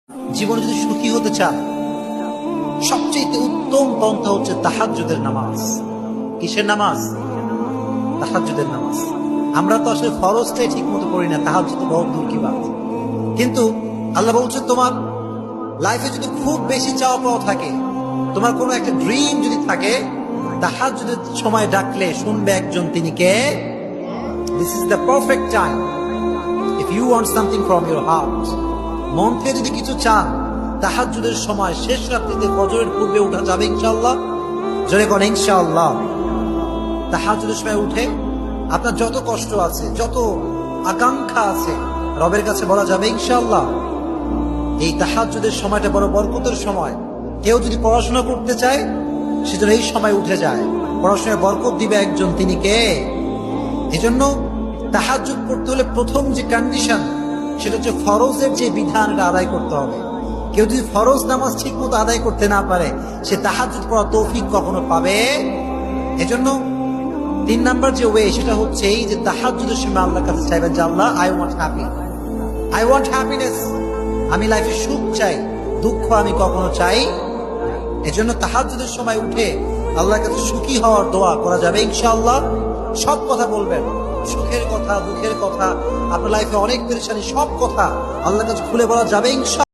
জীবনে যদি সুখী হতে চান সবচেয়ে উত্তম পন্থা হচ্ছে তাহাজ্জুদের নামাজ। কিসের নামাজ? তাহাজ্জুদের নামাজ। আমরা তো আসলে ফরজটাই ঠিক মতো পড়ি না, তাহাজ্জুদ বহুত দূর কি বাত। কিন্তু আল্লাহ বলছে তোমার লাইফে যদি খুব বেশি চাওয়া পাওয়া থাকে, তোমার কোনো একটা ড্রিম যদি থাকে, তাহাজ্জুদের সময় ডাকলে শুনবে একজন, তিনি কে? This is the perfect time if you want something from your heart. মন থেকে যদি কিছু চান, তাহাজ্জুদের সময় শেষ রাত্রিতে ফজরের পূর্বে উঠা যাবে ইনশাআল্লাহ। জোরে কোন ইনশাআল্লাহ। তাহাজ্জুদের সময় উঠে আপনার যত কষ্ট আছে, যত আকাঙ্ক্ষা আছে, রবের কাছে বলা যাবে ইনশাআল্লাহ। এই তাহাজ্জুদের সময়টা বড় বরকতের সময়। কেউ যদি পড়াশোনা করতে চায়, সেজন্য এই সময় উঠে যায়। পড়াশোনায় বরকত দিবে একজন, তিনি কে? এজন্য তাহাজ্জুদ পড়তে হলে প্রথম যে কন্ডিশন, সেটা হচ্ছে ফরজের যে বিধান, এটা আদায় করতে হবে। কেউ যদি ফরজ নামাজ ঠিক মতো আদায় করতে না পারে, সে তাহাজ্জুদ পড়ার তৌফিক কখনো পাবে। এজন্য 3 নাম্বার যে ওয়ে, সেটা হচ্ছে এই যে তাহাজ্জুদের সময় আল্লাহর কাছে চাইবেন যে Allah, I want happy, I want happiness. আমি লাইফে সুখ চাই, দুঃখ আমি কখনো চাই। এজন্য তাহাজ্জুদের সময় উঠে আল্লাহর কাছে সুখী হওয়ার দোয়া করা যাবে ইনশাআল্লাহ। সব কথা বলবেন, সুখের কথা, দুঃখের কথা, আপনার লাইফে অনেক পেরেশানি, সব কথা আল্লাহর কাছে খুলে বলা যাবে ইনশাআল্লাহ।